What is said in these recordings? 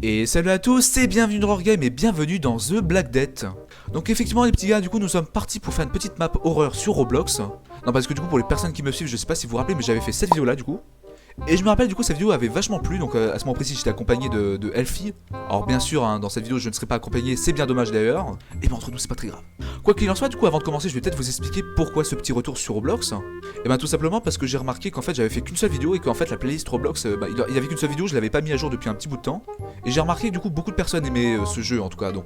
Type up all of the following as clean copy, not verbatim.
Et salut à tous, c'est bienvenue dans Horror Game et bienvenue dans The Black Death. Donc effectivement les petits gars, du coup nous sommes partis pour faire une petite map horreur sur Roblox. Non parce que du coup pour les personnes qui me suivent, je sais pas si vous vous rappelez mais j'avais fait cette vidéo là du coup. Et je me rappelle du coup cette vidéo avait vachement plu, donc à ce moment précis j'étais accompagné de Elfie. Alors bien sûr hein, dans cette vidéo je ne serai pas accompagné, c'est bien dommage d'ailleurs. Et ben entre nous c'est pas très grave. Quoi qu'il en soit, du coup avant de commencer je vais peut-être vous expliquer pourquoi ce petit retour sur Roblox. Et ben tout simplement parce que j'ai remarqué qu'en fait j'avais fait qu'une seule vidéo et qu'en fait la playlist Roblox, il y avait qu'une seule vidéo, je l'avais pas mis à jour depuis un petit bout de temps. Et j'ai remarqué que du coup beaucoup de personnes aimaient ce jeu en tout cas, donc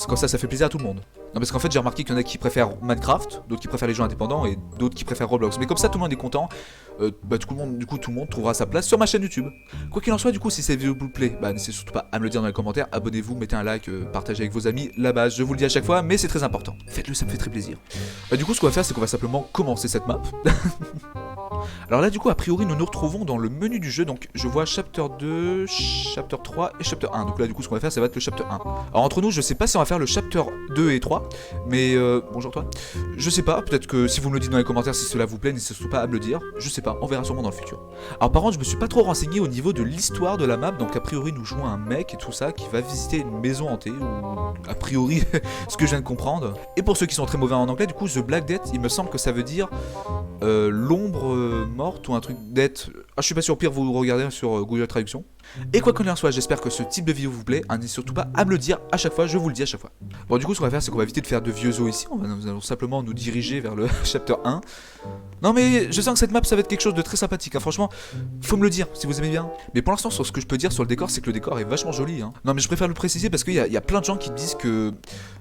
comme ça fait plaisir à tout le monde. Non parce qu'en fait j'ai remarqué qu'il y en a qui préfèrent Minecraft, d'autres qui préfèrent les jeux indépendants et d'autres qui préfèrent Roblox. Mais comme ça tout le monde est content, du coup tout le monde trouvera sa place sur ma chaîne YouTube. Quoi qu'il en soit, du coup si cette vidéo vous plaît, n'hésitez surtout pas à me le dire dans les commentaires, abonnez-vous, mettez un like, partagez avec vos amis, la base, je vous le dis à chaque fois, mais c'est très important. Faites-le, ça me fait très plaisir. Du coup ce qu'on va faire c'est qu'on va simplement commencer cette map. Alors là du coup a priori nous nous retrouvons dans le menu du jeu, donc je vois Chapter 2, Chapter 3 et Chapter 1. Donc là du coup ce qu'on va faire ça va être le Chapter 1. Alors entre nous je sais pas si on va faire le Chapter 2 et 3, mais bonjour toi. Je sais pas, peut-être que si vous me le dites dans les commentaires si cela vous plaît, n'hésitez surtout pas à me le dire. Je sais pas, on verra sûrement dans le futur. Alors par contre je me suis pas trop renseigné au niveau de l'histoire de la map, donc a priori nous jouons un mec et tout ça qui va visiter une maison hantée, ou a priori ce que je viens de comprendre. Et pour ceux qui sont très mauvais en anglais, du coup The Black Death il me semble que ça veut dire l'ombre morte ou un truc d'être. Ah, je suis pas sûr, pire vous regardez sur Google Traduction. Et quoi qu'il en soit, j'espère que ce type de vidéo vous plaît. N'hésitez surtout pas à me le dire à chaque fois, je vous le dis à chaque fois. Bon, du coup, ce qu'on va faire, c'est qu'on va éviter de faire de vieux os ici. Nous allons simplement nous diriger vers le chapter 1. Non, mais je sens que cette map, ça va être quelque chose de très sympathique. Hein. Franchement, faut me le dire si vous aimez bien. Mais pour l'instant, sur ce que je peux dire sur le décor, c'est que le décor est vachement joli. Hein. Non, mais je préfère le préciser parce qu'il y a plein de gens qui me disent que.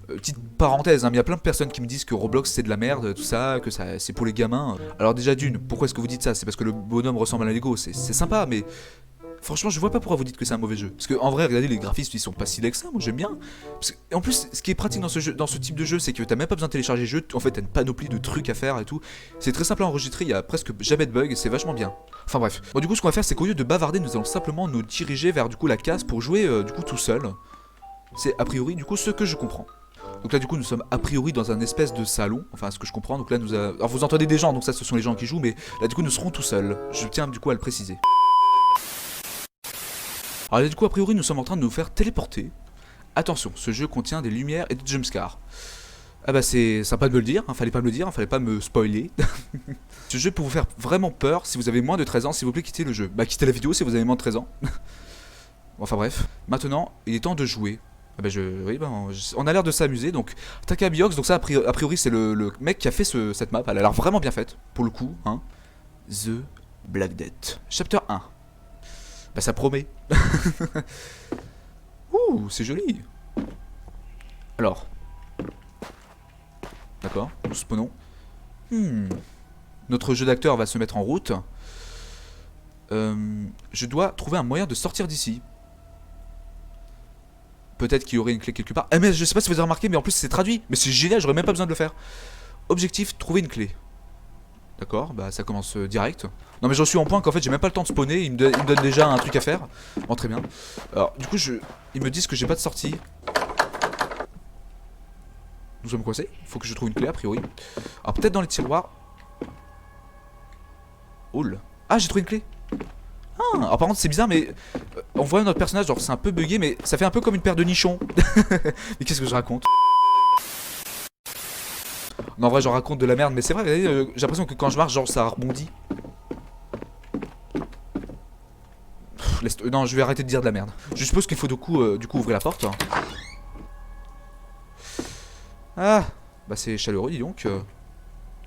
Petite parenthèse, hein, mais il y a plein de personnes qui me disent que Roblox c'est de la merde, tout ça, que ça c'est pour les gamins. Alors déjà d'une, pourquoi est-ce que vous dites ça? C'est parce que le bonhomme ressemble à un Lego, c'est sympa, mais franchement je vois pas pourquoi vous dites que c'est un mauvais jeu. Parce que en vrai, regardez les graphismes, ils sont pas si laids que ça, moi j'aime bien. Et en plus, ce qui est pratique dans ce jeu, dans ce type de jeu, c'est que t'as même pas besoin de télécharger le jeu, en fait t'as une panoplie de trucs à faire et tout. C'est très simple à enregistrer, il y a presque jamais de bugs et c'est vachement bien. Enfin bref. Bon du coup ce qu'on va faire c'est qu'au lieu de bavarder, nous allons simplement nous diriger vers du coup la case pour jouer du coup tout seul. C'est a priori du coup ce que je comprends. Donc là du coup nous sommes a priori dans un espèce de salon, enfin ce que je comprends, donc là alors vous entendez des gens, donc ça ce sont les gens qui jouent, mais là du coup nous serons tout seuls, je tiens du coup à le préciser. Alors là du coup a priori nous sommes en train de nous faire téléporter. Attention, ce jeu contient des lumières et des jumpscares. Ah bah c'est sympa de me le dire, hein, fallait pas me le dire, hein, fallait pas me spoiler. Ce jeu peut vous faire vraiment peur, si vous avez moins de 13 ans, s'il vous plaît quittez le jeu. Bah quittez la vidéo si vous avez moins de 13 ans. Enfin bref, maintenant il est temps de jouer. Ah bah oui, on a l'air de s'amuser, donc Takabiox, donc ça a priori c'est le mec qui a fait cette map, elle a l'air vraiment bien faite, pour le coup, hein. The Black Death, Chapter 1. Bah ça promet. Ouh, c'est joli. Alors. D'accord, nous spawnons. Notre jeu d'acteur va se mettre en route. Je dois trouver un moyen de sortir d'ici. Peut-être qu'il y aurait une clé quelque part. Eh mais je sais pas si vous avez remarqué, mais en plus c'est traduit. Mais c'est génial, j'aurais même pas besoin de le faire. Objectif, trouver une clé. D'accord, bah ça commence direct. Non mais j'en suis en point qu'en fait j'ai même pas le temps de spawner, il me donne déjà un truc à faire. Bon très bien. Alors du coup ils me disent que j'ai pas de sortie. Nous sommes coincés, il faut que je trouve une clé a priori. Alors peut-être dans les tiroirs. Hall. Ah j'ai trouvé une clé. Ah, alors par contre c'est bizarre mais on voit notre personnage genre c'est un peu bugué mais ça fait un peu comme une paire de nichons. Mais qu'est-ce que je raconte? Non en vrai j'en raconte de la merde mais c'est vrai j'ai l'impression que quand je marche genre ça rebondit. Non je vais arrêter de dire de la merde. Je suppose qu'il faut du coup ouvrir la porte. Ah bah c'est chaleureux dis donc.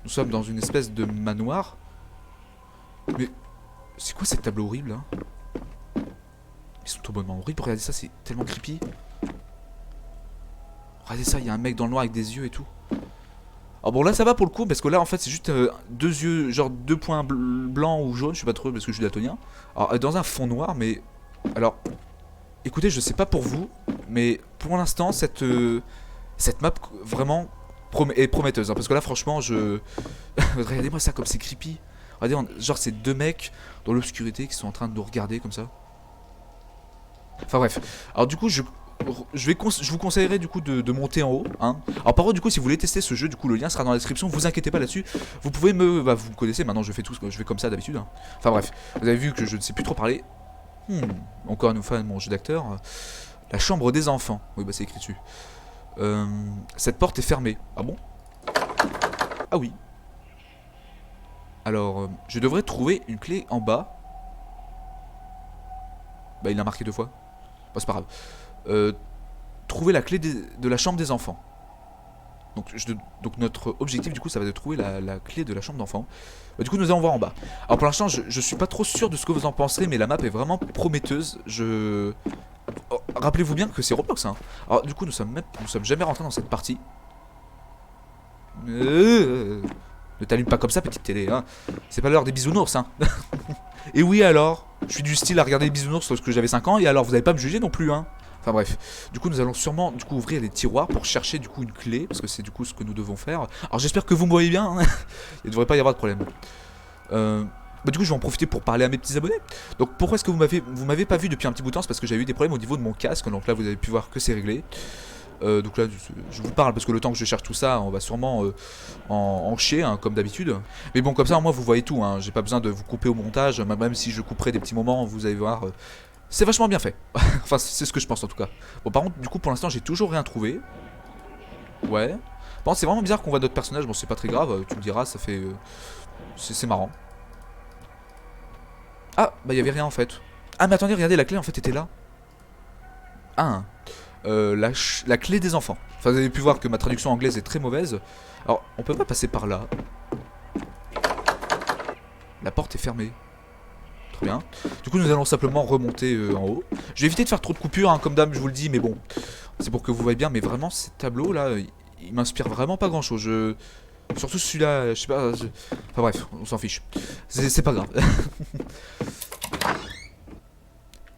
Nous sommes dans une espèce de manoir. Mais c'est quoi cette table horrible là? Ils sont tout bonnement horribles, regardez ça, c'est tellement creepy. Regardez ça, il y a un mec dans le noir avec des yeux et tout. Alors bon là ça va pour le coup parce que là en fait c'est juste deux yeux, genre deux points blancs ou jaunes, je sais pas trop parce que je suis daltonien. Alors dans un fond noir mais... Alors écoutez je sais pas pour vous mais pour l'instant cette map vraiment est prometteuse hein, parce que là franchement je... Regardez-moi ça comme c'est creepy. Regardez genre c'est deux mecs dans l'obscurité qui sont en train de nous regarder comme ça. Enfin bref, alors du coup je vous conseillerais du coup de monter en haut hein. Alors par contre du coup si vous voulez tester ce jeu, du coup le lien sera dans la description, vous inquiétez pas là-dessus. Vous pouvez vous me connaissez maintenant, je fais tout, je fais comme ça d'habitude hein. Enfin bref, vous avez vu que je ne sais plus trop parler. Hmm. Encore une fois mon jeu d'acteur. La chambre des enfants. Oui bah c'est écrit dessus. Cette porte est fermée. Ah bon? Ah oui. Alors je devrais trouver une clé en bas. Bah il a marqué 2 fois. Bon c'est pas grave. Trouver la clé de la chambre des enfants. Donc notre objectif du coup ça va de trouver la clé de la chambre d'enfant. Du coup nous allons voir en bas. Alors pour l'instant je suis pas trop sûr de ce que vous en penserez, mais la map est vraiment prometteuse. Rappelez-vous bien que c'est Roblox hein. Alors du coup nous sommes jamais rentrés dans cette partie. Ne t'allume pas comme ça petite télé hein. C'est pas l'heure des bisounours hein. Et oui alors, je suis du style à regarder les bisounours lorsque j'avais 5 ans, et alors vous allez pas me juger non plus hein. Enfin bref, du coup nous allons sûrement ouvrir les tiroirs pour chercher du coup une clé, parce que c'est du coup ce que nous devons faire. Alors j'espère que vous me voyez bien, hein. Il ne devrait pas y avoir de problème. Du coup je vais en profiter pour parler à mes petits abonnés. Donc pourquoi est-ce que vous m'avez pas vu depuis un petit bout de temps? C'est parce que j'avais eu des problèmes au niveau de mon casque, donc là vous avez pu voir que c'est réglé. Donc là je vous parle parce que le temps que je cherche tout ça on va sûrement en chier hein, comme d'habitude. Mais bon comme ça moi vous voyez tout hein. J'ai pas besoin de vous couper au montage. Même si je couperai des petits moments vous allez voir c'est vachement bien fait. Enfin c'est ce que je pense en tout cas. Bon par contre du coup pour l'instant j'ai toujours rien trouvé. Ouais. Par contre c'est vraiment bizarre qu'on voit d'autres personnages. Bon c'est pas très grave. Tu me diras ça fait c'est marrant. Ah bah y'avait rien en fait. Ah mais attendez regardez la clé en fait était là. Ah la clé des enfants. Enfin vous avez pu voir que ma traduction anglaise est très mauvaise. Alors on peut pas passer par là. La porte est fermée. Très bien. Du coup nous allons simplement remonter en haut. Je vais éviter de faire trop de coupures hein, comme d'hab je vous le dis. Mais bon c'est pour que vous voyez bien. Mais vraiment ces tableaux là ils m'inspirent vraiment pas grand chose. Surtout celui-là je sais pas Enfin bref on s'en fiche. C'est pas grave.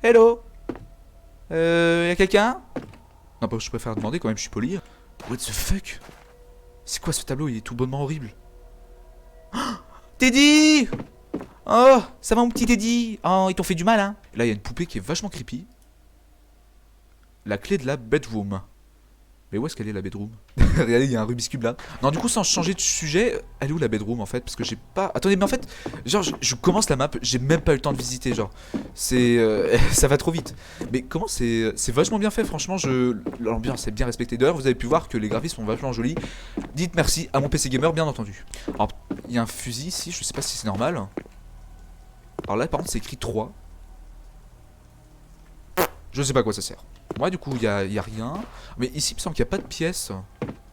Hello. Y'a quelqu'un? Non, bah, je préfère demander quand même, je suis poli. What the fuck? C'est quoi ce tableau? Il est tout bonnement horrible. Oh, Teddy! Oh, ça va mon petit Teddy? Oh, ils t'ont fait du mal, hein? Là, il y a une poupée qui est vachement creepy. La clé de la bedroom. Mais où est-ce qu'elle est la bedroom? Regardez, il y a un Rubik's Cube là. Non, du coup, sans changer de sujet, elle est où la bedroom en fait? Parce que j'ai pas. Attendez, mais en fait, genre, je commence la map, j'ai même pas eu le temps de visiter, genre. C'est. Ça va trop vite. Mais comment c'est. C'est vachement bien fait, franchement, l'ambiance est bien respectée. D'ailleurs, vous avez pu voir que les graphismes sont vachement jolis. Dites merci à mon PC Gamer, bien entendu. Alors, il y a un fusil ici, je sais pas si c'est normal. Alors là, par contre, c'est écrit 3. Je sais pas à quoi ça sert. Ouais, du coup, il y a rien. Mais ici, il me semble qu'il n'y a pas de pièce.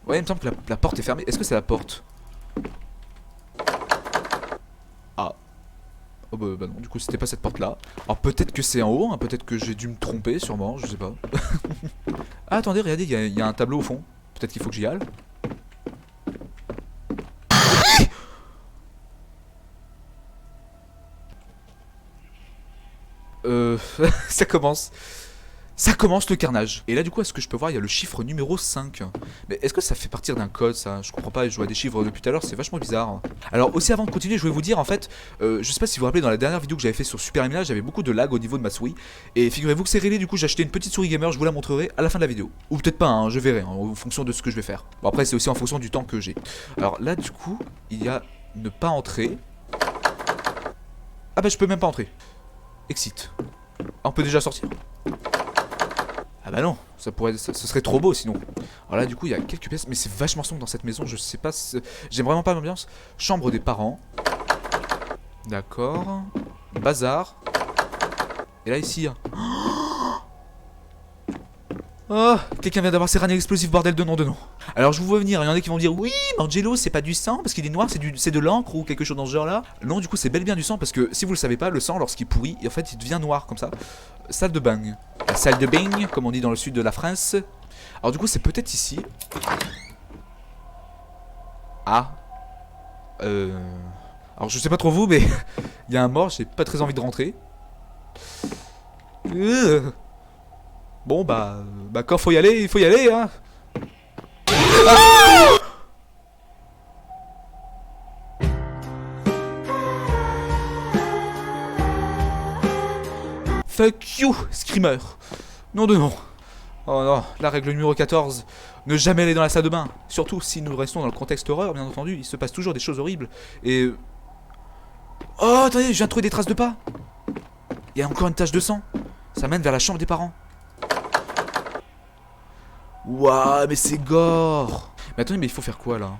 Ouais, il me semble que la porte est fermée. Est-ce que c'est la porte? Ah. Oh bah non, du coup, c'était pas cette porte-là. Alors peut-être que c'est en haut, hein, peut-être que j'ai dû me tromper, sûrement, je sais pas. Ah, attendez, regardez, il y a un tableau au fond. Peut-être qu'il faut que j'y aille. Ça commence. Ça commence le carnage. Et là du coup, est-ce que je peux voir, il y a le chiffre numéro 5. Mais est-ce que ça fait partir d'un code ça? Je comprends pas, je vois des chiffres depuis tout à l'heure, c'est vachement bizarre. Alors aussi avant de continuer, je voulais vous dire en fait, je sais pas si vous vous rappelez dans la dernière vidéo que j'avais fait sur Super Emila, j'avais beaucoup de lag au niveau de ma souris. Et figurez-vous que c'est réglé, du coup j'ai acheté une petite souris gamer, je vous la montrerai à la fin de la vidéo. Ou peut-être pas, hein, je verrai, hein, en fonction de ce que je vais faire. Bon après c'est aussi en fonction du temps que j'ai. Alors là du coup, il y a ne pas entrer. Ah bah je peux même pas entrer. Exit. Ah, on peut déjà sortir? Ah bah non, ce serait trop beau sinon. Alors là du coup il y a quelques pièces, mais c'est vachement sombre dans cette maison, je sais pas, j'aime vraiment pas l'ambiance. Chambre des parents. D'accord. Bazar. Et là ici. Oh, quelqu'un vient d'avoir ses rânes explosifs, bordel de nom de nom. Alors je vous vois venir, il y en a qui vont me dire oui, Angelo c'est pas du sang parce qu'il est noir, c'est de l'encre ou quelque chose dans ce genre là. Non du coup c'est bel et bien du sang parce que si vous le savez pas, le sang lorsqu'il pourrit, en fait il devient noir comme ça. Salle de bain. La salle de bain, comme on dit dans le sud de la France. Alors du coup c'est peut-être ici. Ah. Alors je sais pas trop vous mais il y a un mort, j'ai pas très envie de rentrer. Bon bah quand faut y aller, il faut y aller hein. Ah Fuck you, Screamer. Non de non. Oh non, la règle numéro 14. Ne jamais aller dans la salle de bain. Surtout si nous restons dans le contexte horreur, bien entendu. Il se passe toujours des choses horribles. Et... Oh, attendez, je viens de trouver des traces de pas. Il y a encore une tache de sang. Ça mène vers la chambre des parents. Ouah, mais c'est gore. Mais attendez, mais il faut faire quoi là?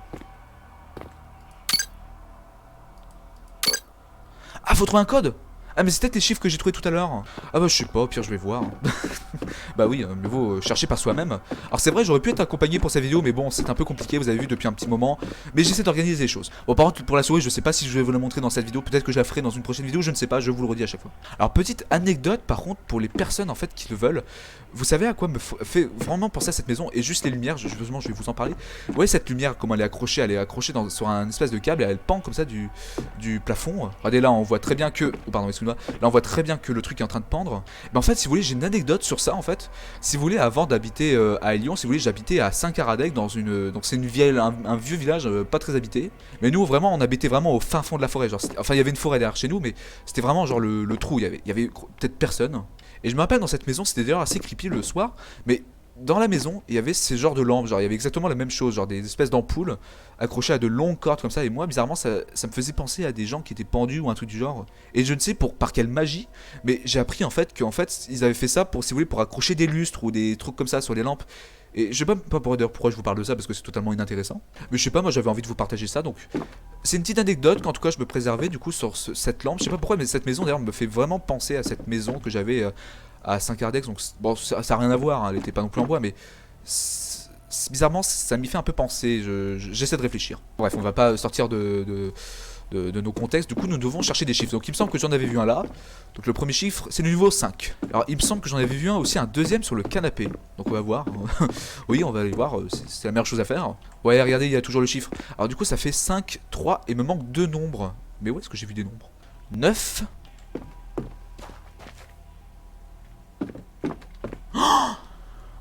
Ah, faut trouver un code. Ah, mais c'est peut-être les chiffres que j'ai trouvé tout à l'heure. Ah bah je sais pas, au pire je vais voir. Bah oui, mieux vaut chercher par soi-même. Alors c'est vrai, j'aurais pu être accompagné pour cette vidéo, mais bon, c'est un peu compliqué, vous avez vu depuis un petit moment. Mais j'essaie d'organiser les choses. Bon, par contre, pour la souris, je sais pas si je vais vous la montrer dans cette vidéo. Peut-être que je la ferai dans une prochaine vidéo, je ne sais pas, je vous le redis à chaque fois. Alors petite anecdote, par contre, pour les personnes en fait qui le veulent. Vous savez à quoi me fait vraiment penser à cette maison? Et juste les lumières, justement, je vais vous en parler. Vous voyez cette lumière, comment elle est accrochée sur un espèce de câble et elle pend comme ça du plafond. Regardez là, on voit très bien que... Oh, pardon, excuse-moi. Là, on voit très bien que le truc est en train de pendre. Mais en fait, si vous voulez, j'ai une anecdote sur ça en fait. Si vous voulez, avant d'habiter à Lyon, si vous voulez, j'habitais à Saint-Caradec dans une... Donc c'est une vieille, un vieux village pas très habité. Mais nous, vraiment, on habitait vraiment au fin fond de la forêt. Genre, enfin, il y avait une forêt derrière chez nous, mais c'était vraiment genre le trou. Il y avait peut-être personne. Et je me rappelle dans cette maison, c'était d'ailleurs assez creepy le soir, mais dans la maison, il y avait ces genres de lampes, genre il y avait exactement la même chose, genre des espèces d'ampoules accrochées à de longues cordes comme ça, et moi bizarrement ça me faisait penser à des gens qui étaient pendus ou un truc du genre. Et je ne sais par quelle magie, mais j'ai appris en fait qu'en fait ils avaient fait ça pour, si vous voulez, pour accrocher des lustres ou des trucs comme ça sur les lampes. Et je sais pas pourquoi je vous parle de ça, parce que c'est totalement inintéressant. Mais je sais pas, moi j'avais envie de vous partager ça, donc c'est une petite anecdote qu'en tout cas je me préservais du coup sur cette lampe. Je sais pas pourquoi, mais cette maison d'ailleurs me fait vraiment penser à cette maison que j'avais à Saint-Cardex. Donc bon, ça a rien à voir, hein, elle était pas non plus en bois, mais bizarrement ça m'y fait un peu penser. J'essaie de réfléchir. Bref, on va pas sortir de nos contextes. Du coup, nous devons chercher des chiffres. Donc, il me semble que j'en avais vu un là. Donc, le premier chiffre, c'est le niveau 5. Alors, il me semble que j'en avais vu un deuxième sur le canapé. Donc, on va voir. Oui, on va aller voir. C'est la meilleure chose à faire. Ouais, regardez, il y a toujours le chiffre. Alors, du coup, ça fait 5, 3, et il me manque 2 nombres. Mais où est-ce que j'ai vu des nombres? 9.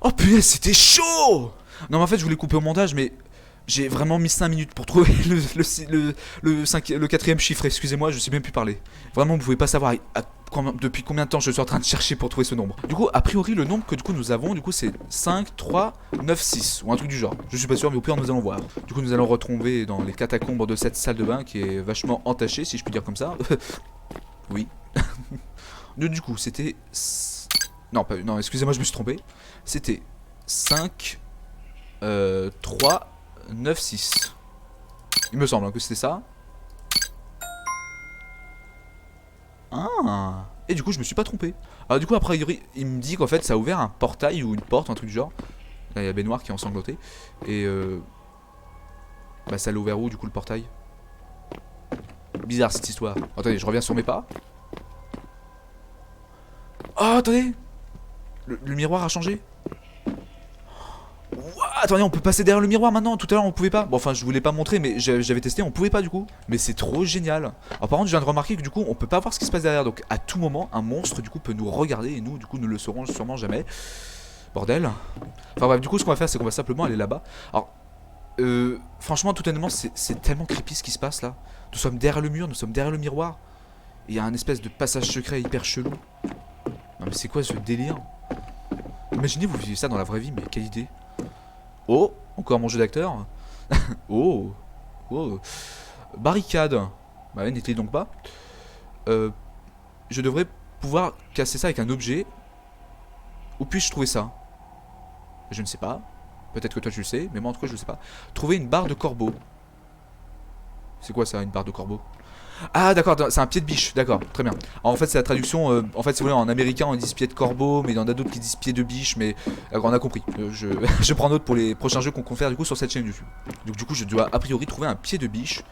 Oh, punaise, c'était chaud! Non, mais en fait, je voulais couper au montage, mais j'ai vraiment mis 5 minutes pour trouver le quatrième chiffre, excusez-moi, je sais même plus parler. Vraiment, vous pouvez pas savoir depuis combien de temps je suis en train de chercher pour trouver ce nombre. Du coup, a priori, le nombre que du coup nous avons, du coup, c'est 5, 3, 9, 6, ou un truc du genre. Je suis pas sûr, mais au pire, nous allons voir. Du coup, nous allons retrouver dans les catacombes de cette salle de bain qui est vachement entachée, si je puis dire comme ça. Oui. Du coup, c'était... Non, non, excusez-moi, je me suis trompé. C'était 5, 3... 9, 6. Il me semble que c'était ça. Ah. Et du coup je me suis pas trompé. Alors du coup après il me dit qu'en fait ça a ouvert un portail ou une porte, un truc du genre. Là il y a Benoît qui est ensanglanté. Et bah ça l'a ouvert où du coup le portail? Bizarre cette histoire. Attendez, je reviens sur mes pas. Oh attendez, le miroir a changé. Attendez, on peut passer derrière le miroir maintenant. Tout à l'heure on pouvait pas. Bon, enfin je voulais pas montrer, mais j'avais testé, on pouvait pas du coup. Mais c'est trop génial. Alors par contre je viens de remarquer que du coup on peut pas voir ce qui se passe derrière. Donc à tout moment un monstre du coup peut nous regarder et nous du coup ne le saurons sûrement jamais. Bordel. Enfin bref, du coup ce qu'on va faire c'est qu'on va simplement aller là-bas. Alors franchement tout honnêtement c'est tellement creepy ce qui se passe là. Nous sommes derrière le mur, nous sommes derrière le miroir. Il y a un espèce de passage secret hyper chelou. Non mais c'est quoi ce délire? Imaginez vous vivez ça dans la vraie vie, mais quelle idée. Oh, encore mon jeu d'acteur. Oh, oh. Barricade. Bah ouais, n'était donc pas. Je devrais pouvoir casser ça avec un objet. Où puis-je trouver ça? Je ne sais pas. Peut-être que toi tu le sais, mais moi en tout cas je ne sais pas. Trouver une barre de corbeau. C'est quoi ça, une barre de corbeau? Ah d'accord, c'est un pied de biche, d'accord, très bien. Alors, en fait c'est la traduction, en fait si vous voulez en américain on dit pied de corbeau, mais il y en a d'autres qui disent pied de biche, mais on a compris. Je prends note pour les prochains jeux qu'on compte faire du coup sur cette chaîne YouTube. Donc du coup je dois a priori trouver un pied de biche.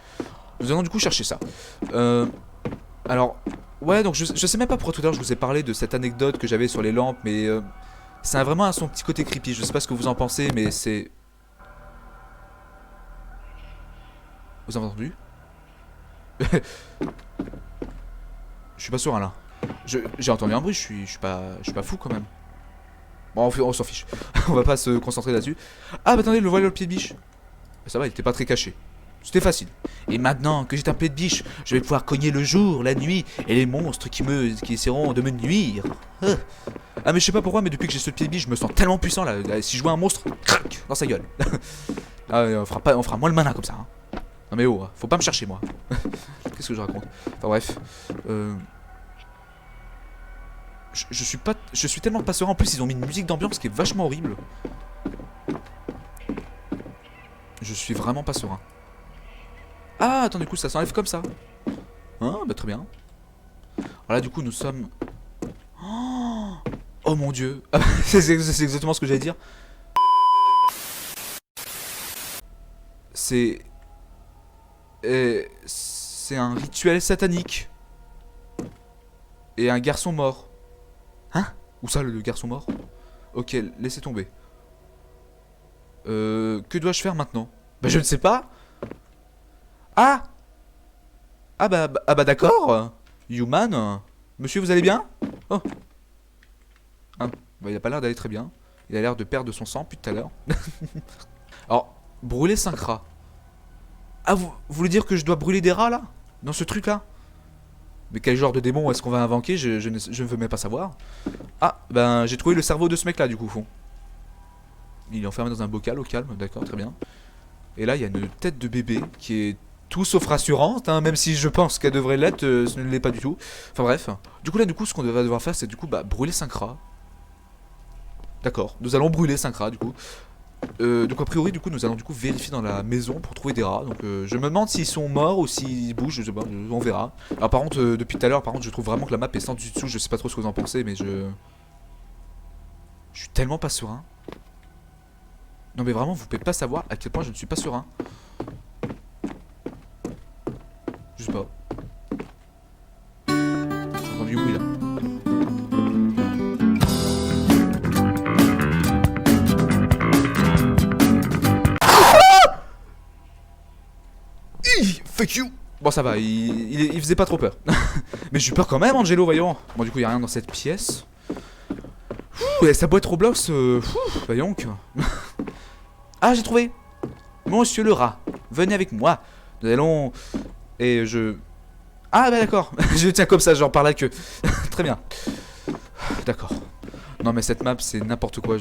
Nous allons du coup chercher ça. Alors, ouais donc je sais même pas pourquoi tout à l'heure je vous ai parlé de cette anecdote que j'avais sur les lampes, mais ça a vraiment son petit côté creepy, je sais pas ce que vous en pensez, mais c'est... Vous avez entendu? Je suis pas sûr, Alain. J'ai entendu un bruit, je suis pas fou quand même. Bon, on s'en fiche. On va pas se concentrer là-dessus. Ah, bah attendez, le voilà le pied de biche. Ça va, il était pas très caché. C'était facile. Et maintenant que j'ai un pied de biche, je vais pouvoir cogner le jour, la nuit, et les monstres qui essaieront de me nuire. Ah, mais je sais pas pourquoi, mais depuis que j'ai ce pied de biche, je me sens tellement puissant là. Si je vois un monstre, crac, dans sa gueule. Ah, on fera moins le malin comme ça. Hein. Non mais oh, faut pas me chercher moi. Qu'est-ce que je raconte? Enfin bref. Je suis tellement pas serein. En plus, ils ont mis une musique d'ambiance qui est vachement horrible. Je suis vraiment pas serein. Ah, attends, du coup, ça s'enlève comme ça. Hein, bah très bien. Alors là, du coup, nous sommes... Oh mon dieu. C'est exactement ce que j'allais dire. C'est... C'est un rituel satanique. Et un garçon mort. Hein? Où ça, le garçon mort? Ok, laissez tomber. Que dois-je faire maintenant? Bah je ne sais pas. Ah! Ah bah d'accord. Human. Monsieur, vous allez bien? Oh. Ah, bah il a pas l'air d'aller très bien. Il a l'air de perdre son sang depuis tout à l'heure. Alors, brûler 5 rats. Ah, vous voulez dire que je dois brûler des rats là? Dans ce truc là? Mais quel genre de démon est-ce qu'on va invoquer? Je ne veux même pas savoir. Ah, ben j'ai trouvé le cerveau de ce mec là du coup, fond. Il est enfermé dans un bocal au calme, d'accord, très bien. Et là, il y a une tête de bébé qui est tout sauf rassurante, hein, même si je pense qu'elle devrait l'être, ce ne l'est pas du tout. Enfin bref. Du coup, là, du coup, ce qu'on va devoir faire, c'est du coup, bah, brûler 5 rats. D'accord, nous allons brûler 5 rats du coup. Donc a priori du coup nous allons du coup vérifier dans la maison pour trouver des rats. Donc je me demande s'ils sont morts ou s'ils bougent, je sais pas, on verra. Alors par contre depuis tout à l'heure par contre je trouve vraiment que la map est sans du dessous, je sais pas trop ce que vous en pensez mais je suis tellement pas serein. Non mais vraiment vous pouvez pas savoir à quel point je ne suis pas serein. Je sais pas. J'ai entendu du bruit là. Fuck you. Bon ça va, il faisait pas trop peur. Mais j'ai eu peur quand même Angelo, voyons. Bon du coup il y a rien dans cette pièce. Et sa boîte Roblox, voyons que... Ah j'ai trouvé. Monsieur le rat, venez avec moi. Nous allons... Et je... Ah bah d'accord. Je tiens comme ça, genre par là que... Très bien. D'accord. Non mais cette map c'est n'importe quoi,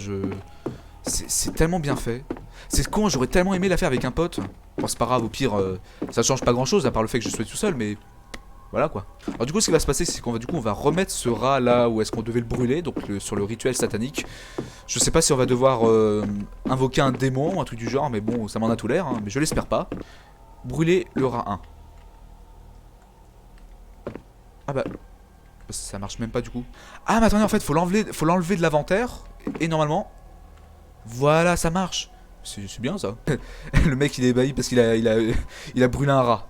c'est tellement bien fait. C'est con, j'aurais tellement aimé la faire avec un pote. Bon c'est pas grave, au pire ça change pas grand chose à part le fait que je sois tout seul, mais voilà quoi. Alors du coup ce qui va se passer c'est qu'on va on va remettre ce rat là où est-ce qu'on devait le brûler, donc sur le rituel satanique. Je sais pas si on va devoir invoquer un démon, un truc du genre, mais bon ça m'en a tout l'air, hein, mais je l'espère pas. Brûler le rat 1. Ah bah ça marche même pas du coup. Ah mais attendez en fait faut l'enlever de l'inventaire et normalement voilà ça marche. C'est bien ça. Le mec il est ébahi parce qu'il a brûlé un rat.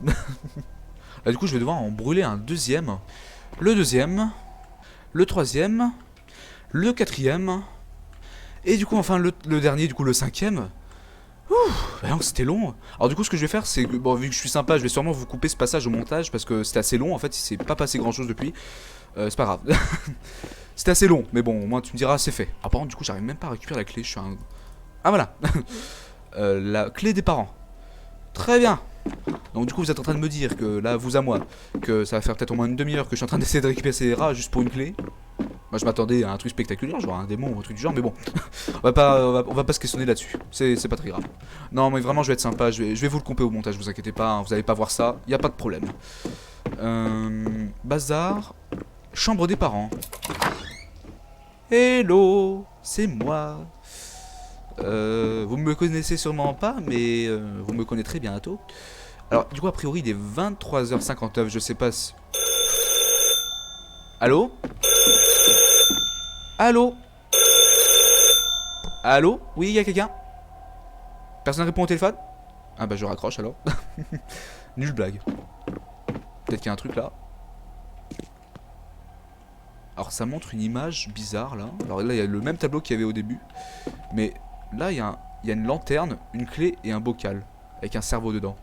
Là du coup je vais devoir en brûler un deuxième. Le deuxième. Le troisième. Le quatrième. Et du coup enfin le dernier, du coup le cinquième. Ouh, bah donc c'était long. Alors du coup ce que je vais faire c'est que, bon vu que je suis sympa je vais sûrement vous couper ce passage au montage parce que c'était assez long en fait, il s'est pas passé grand chose depuis. C'est pas grave. C'était assez long mais bon au moins tu me diras c'est fait. Ah par contre du coup j'arrive même pas à récupérer la clé, je suis un... Ah voilà. La clé des parents. Très bien. Donc du coup vous êtes en train de me dire que là vous à moi que ça va faire peut-être au moins une demi-heure que je suis en train d'essayer de récupérer ces rats juste pour une clé. Moi je m'attendais à un truc spectaculaire, genre un démon ou un truc du genre, mais bon. on va pas se questionner là-dessus. C'est pas très grave. Non mais vraiment je vais être sympa, je vais vous le couper au montage, vous inquiétez pas, hein, vous allez pas voir ça, y a pas de problème. Bazar. Chambre des parents. Hello, c'est moi. Vous me connaissez sûrement pas, mais vous me connaîtrez bientôt. Alors, du coup, a priori, il est 23h59, je sais pas si... Allô? Allô? Allô? Oui, il y a quelqu'un? Personne répond au téléphone? Ah bah je raccroche alors. Nulle blague. Peut-être qu'il y a un truc là. Alors ça montre une image bizarre là. Alors là il y a le même tableau qu'il y avait au début. Mais là il y a une lanterne, une clé et un bocal. Avec un cerveau dedans.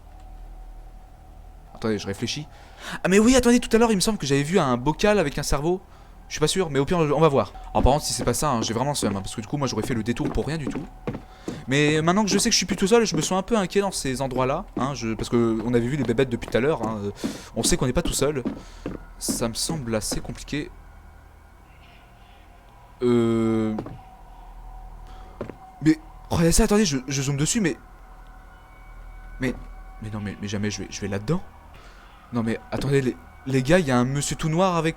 Attendez, je réfléchis. Ah mais oui, attendez, tout à l'heure il me semble que j'avais vu un bocal avec un cerveau. Je suis pas sûr, mais au pire on va voir. Alors par contre si c'est pas ça, hein, j'ai vraiment le seum, hein, parce que du coup moi j'aurais fait le détour pour rien du tout. Mais maintenant que je sais que je suis plus tout seul, je me sens un peu inquiet dans ces endroits là, hein, parce que on avait vu les bébêtes depuis tout à l'heure, hein, on sait qu'on n'est pas tout seul. Ça me semble assez compliqué. Mais regardez ça, attendez, je zoome dessus, mais non mais jamais je vais là-dedans. Non mais attendez les gars, il y a un monsieur tout noir avec...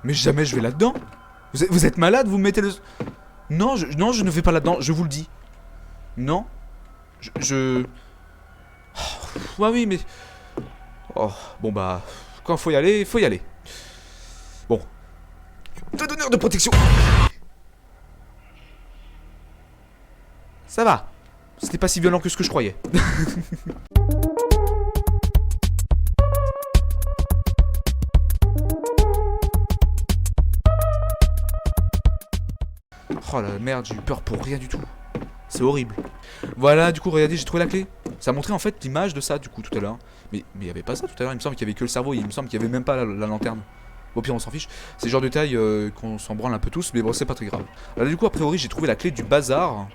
Mais jamais je vais là-dedans. Vous êtes malade, vous me mettez le... Non, je ne vais pas là-dedans, je vous le dis. Non. Ouais, oui, mais... Oh, bon bah... Quand faut y aller, faut y aller. Bon. De donneur de protection. Ça va. C'était pas si violent que ce que je croyais. Oh la merde, j'ai eu peur pour rien du tout. C'est horrible. Voilà, du coup, regardez, j'ai trouvé la clé. Ça montrait en fait l'image de ça, du coup, tout à l'heure. Mais il y avait pas ça tout à l'heure, il me semble qu'il y avait que le cerveau, il me semble qu'il y avait même pas la lanterne. Bon, pire, on s'en fiche. C'est le genre de taille qu'on s'en branle un peu tous, mais bon, c'est pas très grave. Alors, du coup, a priori, j'ai trouvé la clé du bazar.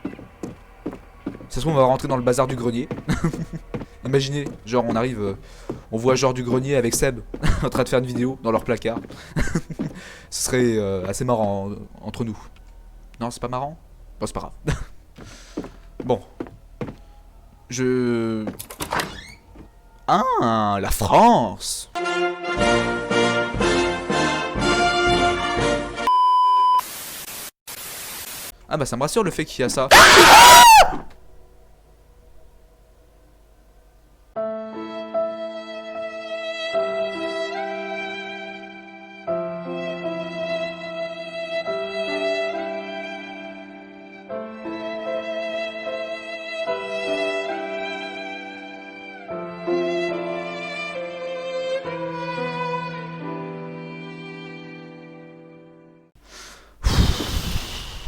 Ça se trouve, on va rentrer dans le bazar du grenier. Imaginez, genre, on arrive, on voit genre du grenier avec Seb en train de faire une vidéo dans leur placard. Ce serait assez marrant entre nous. Non, c'est pas marrant? Bon, c'est pas grave. Bon. Ah, la France! Ah bah ça me rassure le fait qu'il y a ça.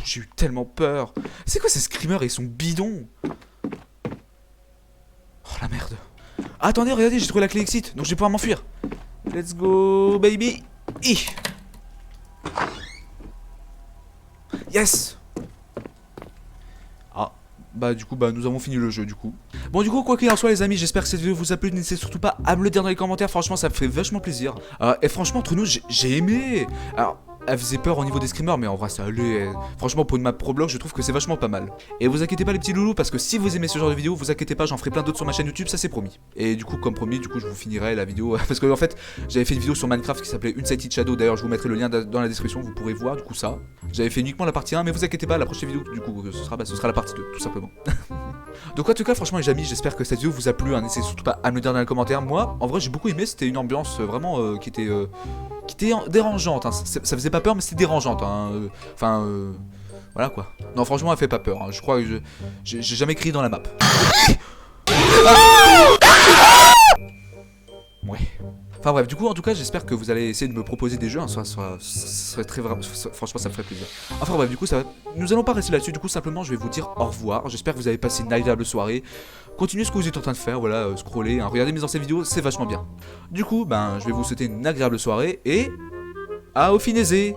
J'ai eu tellement peur. C'est quoi ces screamers et son bidon? Oh la merde. Ah, attendez, regardez, j'ai trouvé la clé exit, donc je vais pouvoir m'enfuir. Let's go, baby. Yes. Ah, bah du coup, bah nous avons fini le jeu du coup. Bon du coup, quoi qu'il en soit les amis, j'espère que cette vidéo vous a plu. N'hésitez surtout pas à me le dire dans les commentaires, franchement ça me fait vachement plaisir. Et franchement, entre nous, j'ai aimé. Alors... Elle faisait peur au niveau des screamers, mais en vrai ça allait. Franchement, pour une map Roblox, je trouve que c'est vachement pas mal. Et vous inquiétez pas les petits loulous, parce que si vous aimez ce genre de vidéo, vous inquiétez pas, j'en ferai plein d'autres sur ma chaîne YouTube, ça c'est promis. Et du coup, comme promis, du coup je vous finirai la vidéo. Parce que en fait, j'avais fait une vidéo sur Minecraft qui s'appelait Unsighted Shadow, d'ailleurs je vous mettrai le lien dans la description, vous pourrez voir du coup ça. J'avais fait uniquement la partie 1, mais vous inquiétez pas, la prochaine vidéo du coup ce sera la partie 2, tout simplement. Donc en tout cas, franchement les amis, j'espère que cette vidéo vous a plu, hein. N'hésitez surtout pas à me le dire dans les commentaires. Moi, en vrai j'ai beaucoup aimé, c'était une ambiance vraiment qui était dérangeante, hein. Ça faisait pas peur, mais c'était dérangeante, hein. Voilà quoi. Non, franchement, elle fait pas peur, hein. Je crois que j'ai jamais crié dans la map. Ouais. Enfin bref, du coup, en tout cas, j'espère que vous allez essayer de me proposer des jeux, hein. Ça serait très vraiment. Franchement, ça me ferait plaisir. Enfin bref, du coup, nous allons pas rester là-dessus. Du coup, simplement, je vais vous dire au revoir. J'espère que vous avez passé une agréable soirée. Continuez ce que vous êtes en train de faire, voilà, scroller, hein. Regardez mes anciennes vidéos, c'est vachement bien. Du coup, ben, je vais vous souhaiter une agréable soirée et... au finésé.